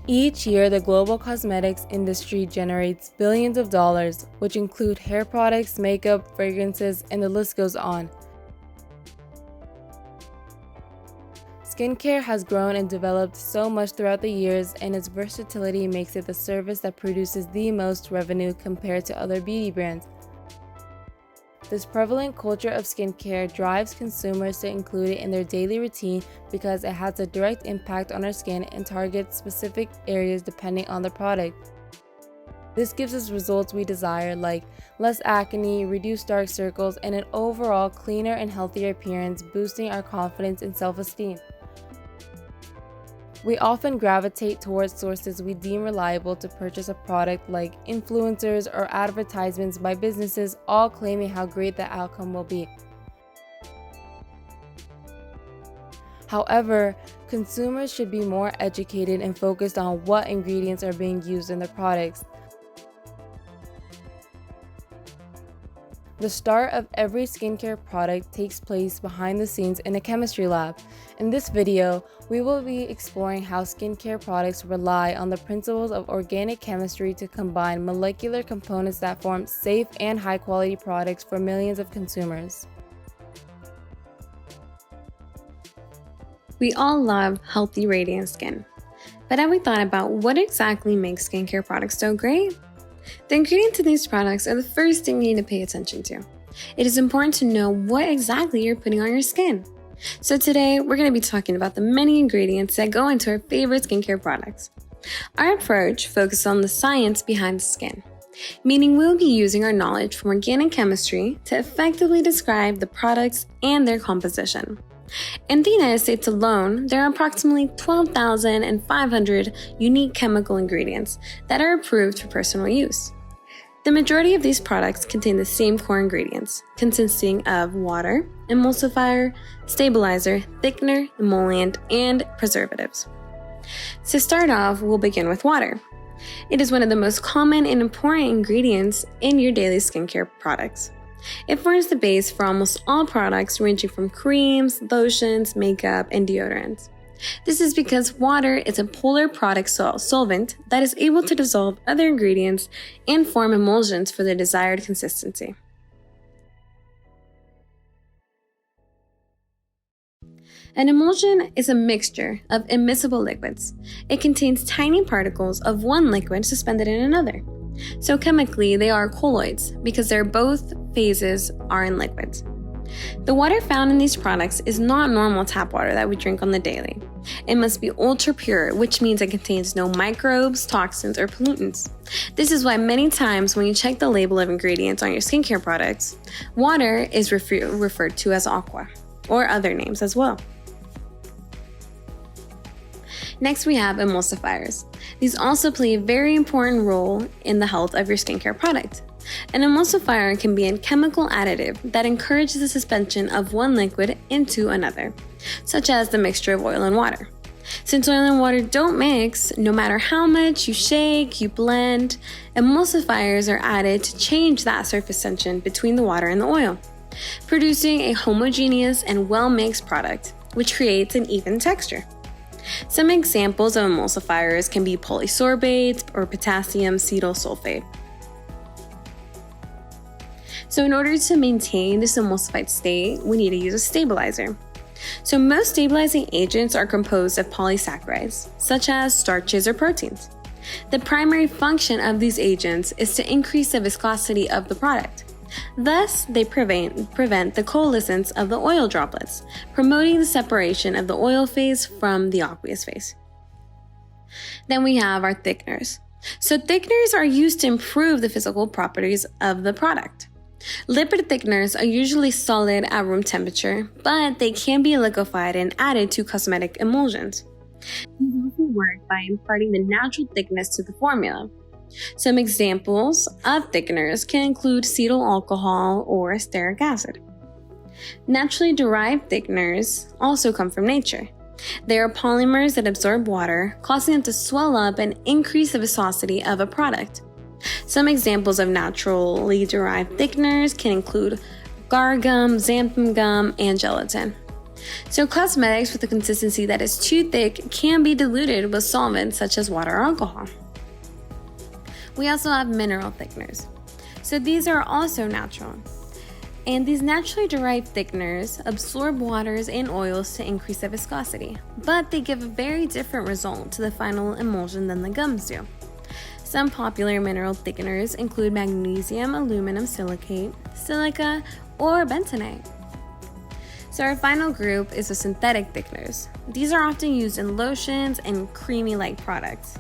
Each year, the global cosmetics industry generates billions of dollars, which include hair products, makeup, fragrances, and the list goes on. Skincare has grown and developed so much throughout the years, and its versatility makes it the service that produces the most revenue compared to other beauty brands. This prevalent culture of skincare drives consumers to include it in their daily routine because it has a direct impact on our skin and targets specific areas depending on the product. This gives us results we desire, like less acne, reduced dark circles, and an overall cleaner and healthier appearance, boosting our confidence and self-esteem. We often gravitate towards sources we deem reliable to purchase a product, like influencers or advertisements by businesses, all claiming how great the outcome will be. However, consumers should be more educated and focused on what ingredients are being used in their products. The start of every skincare product takes place behind the scenes in a chemistry lab. In this video, we will be exploring how skincare products rely on the principles of organic chemistry to combine molecular components that form safe and high-quality products for millions of consumers. We all love healthy, radiant skin. But have we thought about what exactly makes skincare products so great? The ingredients in these products are the first thing you need to pay attention to. It is important to know what exactly you're putting on your skin. So today, we're going to be talking about the many ingredients that go into our favorite skincare products. Our approach focuses on the science behind the skin, meaning we'll be using our knowledge from organic chemistry to effectively describe the products and their composition. In the United States alone, there are approximately 12,500 unique chemical ingredients that are approved for personal use. The majority of these products contain the same core ingredients, consisting of water, emulsifier, stabilizer, thickener, emollient, and preservatives. To start off, we'll begin with water. It is one of the most common and important ingredients in your daily skincare products. It forms the base for almost all products ranging from creams, lotions, makeup, and deodorants. This is because water is a polar product solvent that is able to dissolve other ingredients and form emulsions for the desired consistency. An emulsion is a mixture of immiscible liquids. It contains tiny particles of one liquid suspended in another. So chemically, they are colloids because their both phases are in liquids. The water found in these products is not normal tap water that we drink on the daily. It must be ultra pure, which means it contains no microbes, toxins, or pollutants. This is why many times when you check the label of ingredients on your skincare products, water is referred to as aqua, or other names as well. Next, we have emulsifiers. These also play a very important role in the health of your skincare product. An emulsifier can be a chemical additive that encourages the suspension of one liquid into another, such as the mixture of oil and water. Since oil and water don't mix, no matter how much you shake, you blend, emulsifiers are added to change that surface tension between the water and the oil, producing a homogeneous and well-mixed product, which creates an even texture. Some examples of emulsifiers can be polysorbate or potassium cetyl sulfate. So in order to maintain this emulsified state, we need to use a stabilizer. So most stabilizing agents are composed of polysaccharides, such as starches or proteins. The primary function of these agents is to increase the viscosity of the product. Thus, they prevent the coalescence of the oil droplets, promoting the separation of the oil phase from the aqueous phase. Then we have our thickeners. So thickeners are used to improve the physical properties of the product. Lipid thickeners are usually solid at room temperature, but they can be liquefied and added to cosmetic emulsions. These also work by imparting the natural thickness to the formula. Some examples of thickeners can include cetyl alcohol or stearic acid. Naturally derived thickeners also come from nature. They are polymers that absorb water, causing them to swell up and increase the viscosity of a product. Some examples of naturally derived thickeners can include agar gum, xanthan gum, and gelatin. So cosmetics with a consistency that is too thick can be diluted with solvents such as water or alcohol. We also have mineral thickeners. So these are also natural. And these naturally derived thickeners absorb waters and oils to increase the viscosity, but they give a very different result to the final emulsion than the gums do. Some popular mineral thickeners include magnesium aluminum silicate, silica, or bentonite. So our final group is the synthetic thickeners. These are often used in lotions and creamy-like products.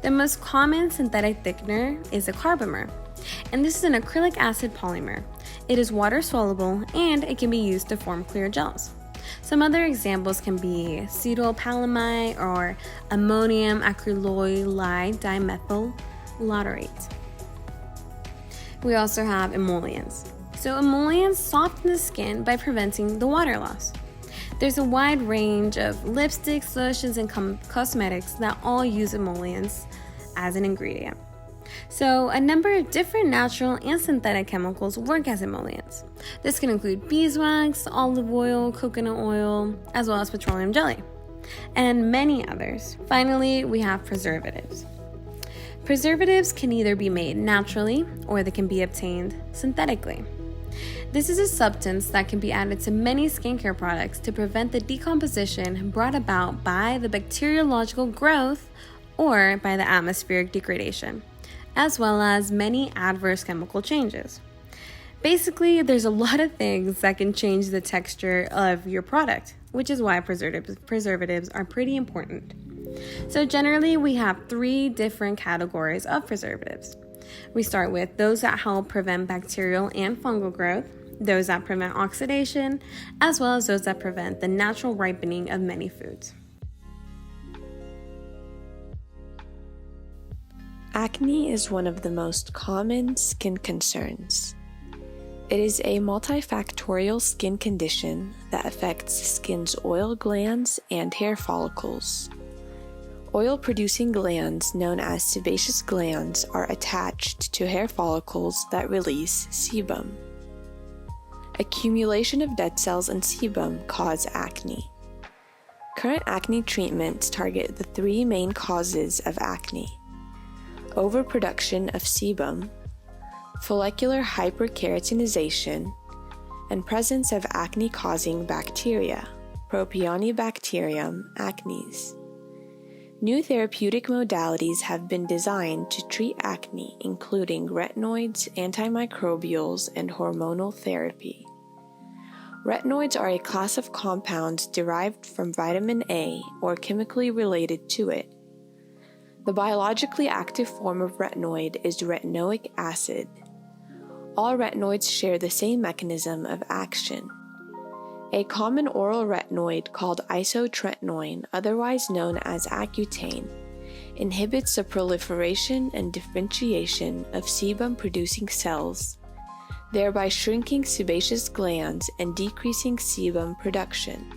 The most common synthetic thickener is a carbomer, and this is an acrylic acid polymer. It is water soluble and it can be used to form clear gels. Some other examples can be cetylpalamide or ammonium acryloylide dimethyl lautarate. We also have emollients. So emollients soften the skin by preventing the water loss. There's a wide range of lipsticks, lotions, and cosmetics that all use emollients as an ingredient. So a number of different natural and synthetic chemicals work as emollients. This can include beeswax, olive oil, coconut oil, as well as petroleum jelly, and many others. Finally, we have preservatives. Preservatives can either be made naturally or they can be obtained synthetically. This is a substance that can be added to many skincare products to prevent the decomposition brought about by the bacteriological growth or by the atmospheric degradation, as well as many adverse chemical changes. Basically, there's a lot of things that can change the texture of your product, which is why preservatives are pretty important. So generally, we have 3 different categories of preservatives. We start with those that help prevent bacterial and fungal growth, those that prevent oxidation, as well as those that prevent the natural ripening of many foods. Acne is one of the most common skin concerns. It is a multifactorial skin condition that affects skin's oil glands and hair follicles. Oil-producing glands, known as sebaceous glands, are attached to hair follicles that release sebum. Accumulation of dead cells and sebum cause acne. Current acne treatments target the 3 main causes of acne: overproduction of sebum, follicular hyperkeratinization, and presence of acne-causing bacteria, Propionibacterium acnes. New therapeutic modalities have been designed to treat acne, including retinoids, antimicrobials, and hormonal therapy. Retinoids are a class of compounds derived from vitamin A or chemically related to it. The biologically active form of retinoid is retinoic acid. All retinoids share the same mechanism of action. A common oral retinoid called isotretinoin, otherwise known as Accutane, inhibits the proliferation and differentiation of sebum-producing cells, thereby shrinking sebaceous glands and decreasing sebum production.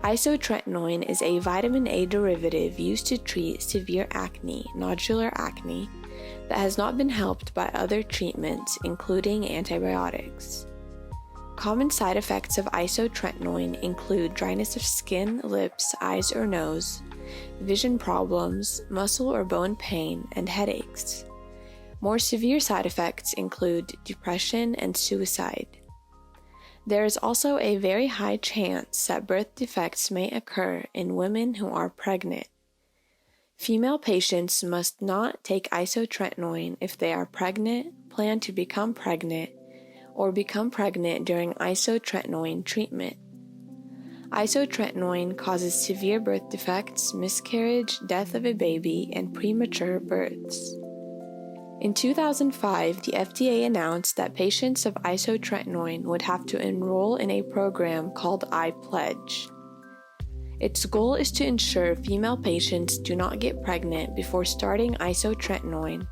Isotretinoin is a vitamin A derivative used to treat severe acne, nodular acne, that has not been helped by other treatments, including antibiotics. Common side effects of isotretinoin include dryness of skin, lips, eyes, or nose, vision problems, muscle or bone pain, and headaches. More severe side effects include depression and suicide. There is also a very high chance that birth defects may occur in women who are pregnant. Female patients must not take isotretinoin if they are pregnant, plan to become pregnant, or become pregnant during isotretinoin treatment. Isotretinoin causes severe birth defects, miscarriage, death of a baby, and premature births. In 2005, the FDA announced that patients of isotretinoin would have to enroll in a program called iPledge. Its goal is to ensure female patients do not get pregnant before starting isotretinoin,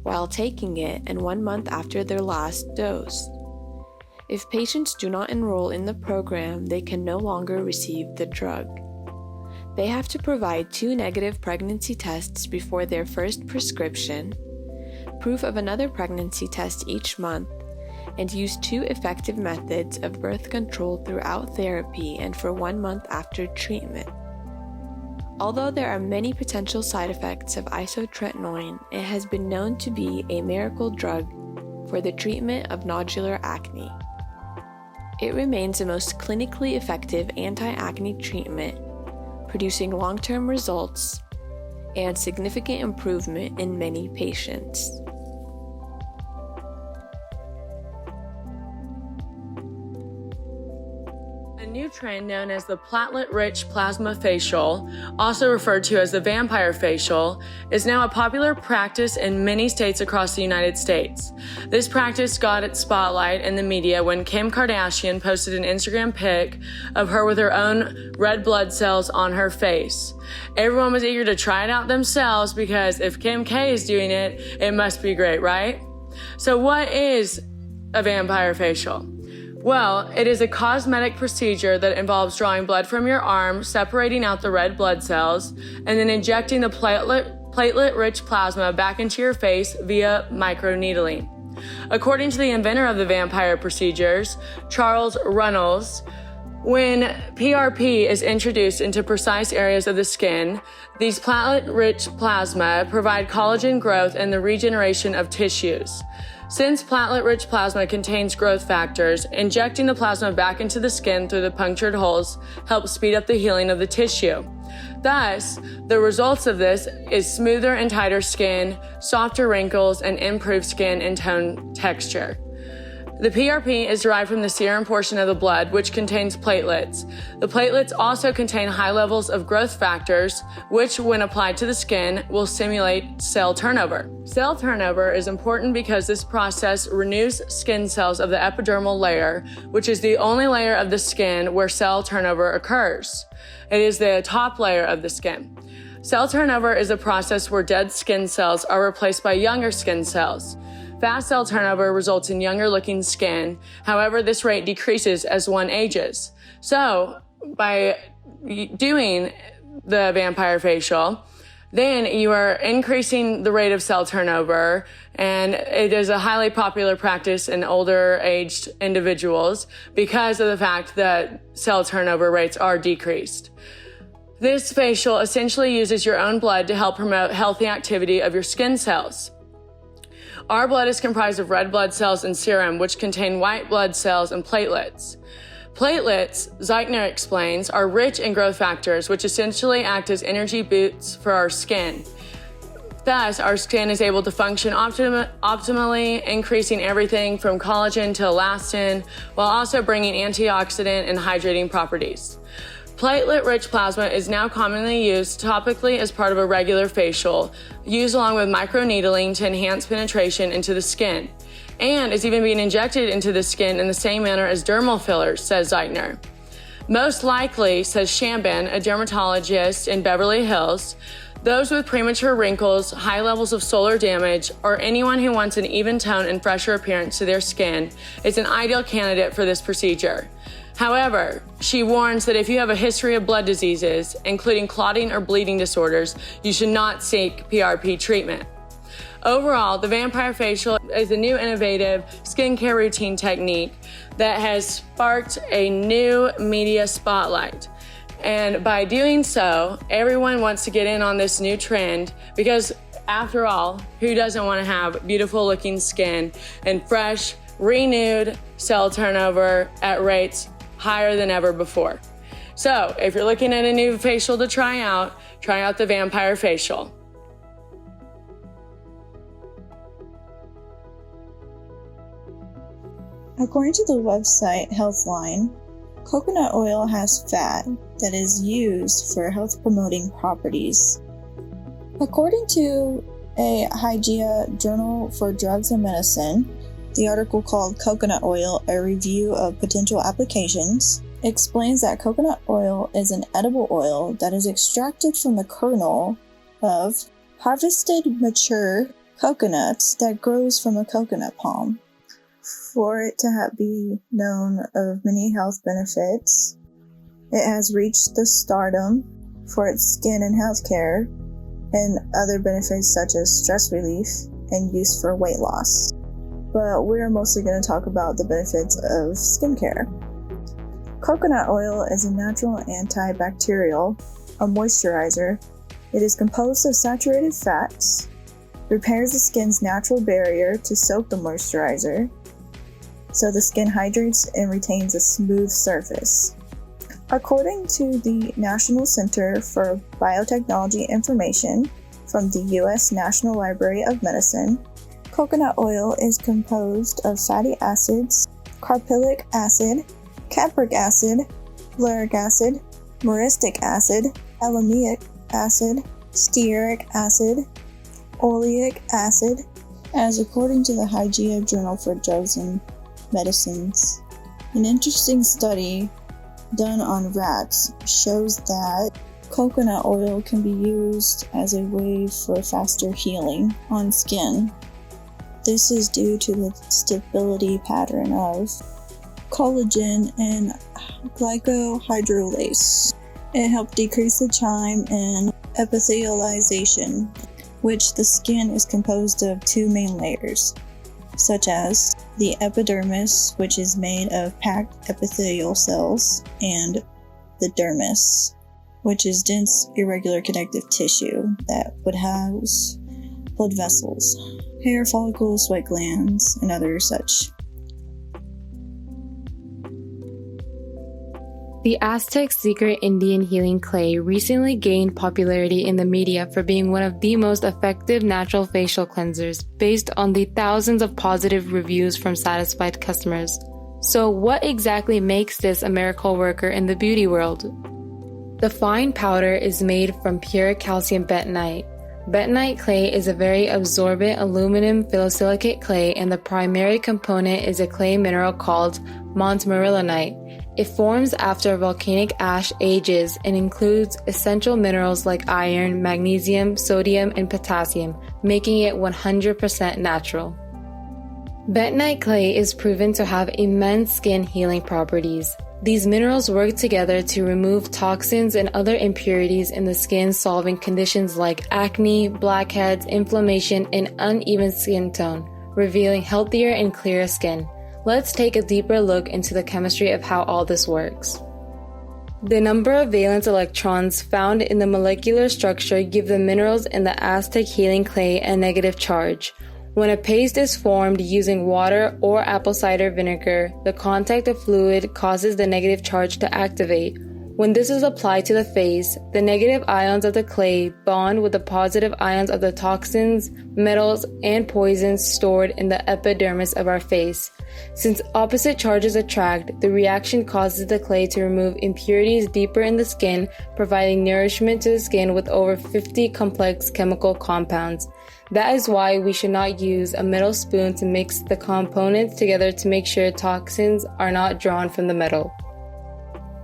while taking it, and 1 month after their last dose. If patients do not enroll in the program, they can no longer receive the drug. They have to provide 2 negative pregnancy tests before their first prescription, proof of another pregnancy test each month, and use 2 effective methods of birth control throughout therapy and for 1 month after treatment. Although there are many potential side effects of isotretinoin, it has been known to be a miracle drug for the treatment of nodular acne. It remains the most clinically effective anti-acne treatment, producing long-term results and significant improvement in many patients. A new trend known as the platelet-rich plasma facial, also referred to as the vampire facial, is now a popular practice in many states across the United States. This practice got its spotlight in the media when Kim Kardashian posted an Instagram pic of her with her own red blood cells on her face. Everyone was eager to try it out themselves because if Kim K is doing it, it must be great, right? So what is a vampire facial? Well, it is a cosmetic procedure that involves drawing blood from your arm, separating out the red blood cells, and then injecting the platelet-rich plasma back into your face via microneedling. According to the inventor of the vampire procedures, Charles Runnels, when PRP is introduced into precise areas of the skin, these platelet-rich plasma provide collagen growth and the regeneration of tissues. Since platelet-rich plasma contains growth factors, injecting the plasma back into the skin through the punctured holes helps speed up the healing of the tissue. Thus, the results of this is smoother and tighter skin, softer wrinkles, and improved skin and tone texture. The PRP is derived from the serum portion of the blood, which contains platelets. The platelets also contain high levels of growth factors, which, when applied to the skin, will stimulate cell turnover. Cell turnover is important because this process renews skin cells of the epidermal layer, which is the only layer of the skin where cell turnover occurs. It is the top layer of the skin. Cell turnover is a process where dead skin cells are replaced by younger skin cells. Fast cell turnover results in younger looking skin. However, this rate decreases as one ages. So by doing the vampire facial, then you are increasing the rate of cell turnover, and it is a highly popular practice in older aged individuals because of the fact that cell turnover rates are decreased. This facial essentially uses your own blood to help promote healthy activity of your skin cells. Our blood is comprised of red blood cells and serum, which contain white blood cells and platelets. Platelets, Zeichner explains, are rich in growth factors, which essentially act as energy boosts for our skin. Thus, our skin is able to function optimally, increasing everything from collagen to elastin, while also bringing antioxidant and hydrating properties. Platelet-rich plasma is now commonly used topically as part of a regular facial, used along with microneedling to enhance penetration into the skin, and is even being injected into the skin in the same manner as dermal fillers, says Zeichner. Most likely, says Shambin, a dermatologist in Beverly Hills, those with premature wrinkles, high levels of solar damage, or anyone who wants an even tone and fresher appearance to their skin is an ideal candidate for this procedure. However, she warns that if you have a history of blood diseases, including clotting or bleeding disorders, you should not seek PRP treatment. Overall, the vampire facial is a new innovative skincare routine technique that has sparked a new media spotlight. And by doing so, everyone wants to get in on this new trend because, after all, who doesn't want to have beautiful looking skin and fresh, renewed cell turnover at rates higher than ever before? So if you're looking at a new facial to try out the vampire facial. According to the website Healthline, coconut oil has fat that is used for health-promoting properties. According to a Hygiea Journal for Drugs and Medicine, the article called Coconut Oil, a Review of Potential Applications, explains that coconut oil is an edible oil that is extracted from the kernel of harvested mature coconuts that grows from a coconut palm. For it to be known of many health benefits, it has reached the stardom for its skin and healthcare and other benefits such as stress relief and use for weight loss. but we're mostly going to talk about the benefits of skincare. Coconut oil is a natural antibacterial, a moisturizer. It is composed of saturated fats, repairs the skin's natural barrier to soak the moisturizer, so the skin hydrates and retains a smooth surface. According to the National Center for Biotechnology Information from the U.S. National Library of Medicine, coconut oil is composed of fatty acids, carboxylic acid, capric acid, lauric acid, myristic acid, aluminic acid, stearic acid, oleic acid, as according to the Hygiene Journal for Drugs and Medicines. An interesting study done on rats shows that coconut oil can be used as a way for faster healing on skin. This is due to the stability pattern of collagen and glycohydrolase. It helped decrease the time and epithelialization, which the skin is composed of two main layers, such as the epidermis, which is made of packed epithelial cells, and the dermis, which is dense, irregular connective tissue that would house blood vessels, hair follicles, sweat glands, and other such. The Aztec secret Indian healing clay recently gained popularity in the media for being one of the most effective natural facial cleansers based on the thousands of positive reviews from satisfied customers. So what exactly makes this a miracle worker in the beauty world? The fine powder is made from pure calcium bentonite. Bentonite clay is a very absorbent aluminum phyllosilicate clay, and the primary component is a clay mineral called montmorillonite. It forms after volcanic ash ages and includes essential minerals like iron, magnesium, sodium, and potassium, making it 100% natural. Bentonite clay is proven to have immense skin healing properties. These minerals work together to remove toxins and other impurities in the skin, solving conditions like acne, blackheads, inflammation, and uneven skin tone, revealing healthier and clearer skin. Let's take a deeper look into the chemistry of how all this works. The number of valence electrons found in the molecular structure give the minerals in the Aztec healing clay a negative charge. When a paste is formed using water or apple cider vinegar, the contact of fluid causes the negative charge to activate. When this is applied to the face, the negative ions of the clay bond with the positive ions of the toxins, metals, and poisons stored in the epidermis of our face. Since opposite charges attract, the reaction causes the clay to remove impurities deeper in the skin, providing nourishment to the skin with over 50 complex chemical compounds. That is why we should not use a metal spoon to mix the components together to make sure toxins are not drawn from the metal.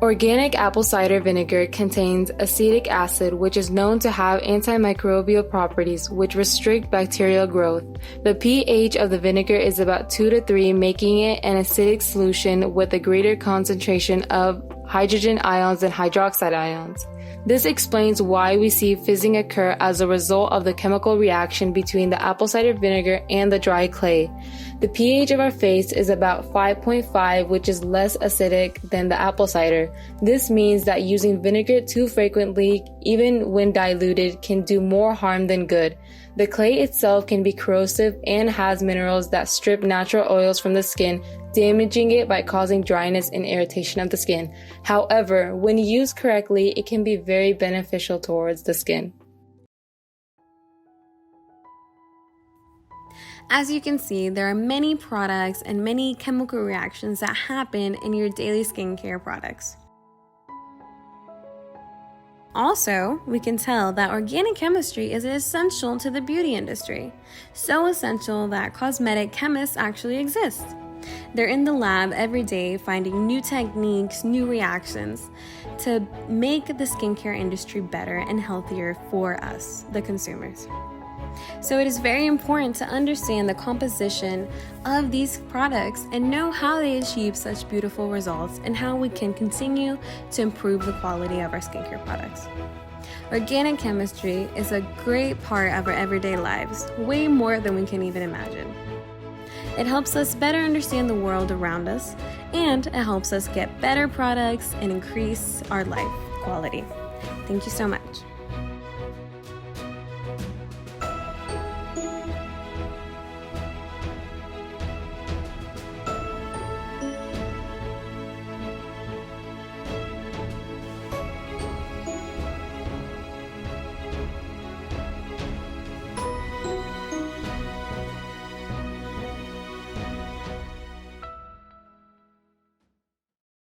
Organic apple cider vinegar contains acetic acid, which is known to have antimicrobial properties which restrict bacterial growth. The pH of the vinegar is about 2 to 3, making it an acidic solution with a greater concentration of hydrogen ions than hydroxide ions. This explains why we see fizzing occur as a result of the chemical reaction between the apple cider vinegar and the dry clay. The pH of our face is about 5.5, which is less acidic than the apple cider. This means that using vinegar too frequently, even when diluted, can do more harm than good. The clay itself can be corrosive and has minerals that strip natural oils from the skin, damaging it by causing dryness and irritation of the skin. However, when used correctly, it can be very beneficial towards the skin. As you can see, there are many products and many chemical reactions that happen in your daily skincare products. Also, we can tell that organic chemistry is essential to the beauty industry, so essential that cosmetic chemists actually exist. They're in the lab every day finding new techniques, new reactions to make the skincare industry better and healthier for us, the consumers. So it is very important to understand the composition of these products and know how they achieve such beautiful results and how we can continue to improve the quality of our skincare products. Organic chemistry is a great part of our everyday lives, way more than we can even imagine. It helps us better understand the world around us, and it helps us get better products and increase our life quality. Thank you so much.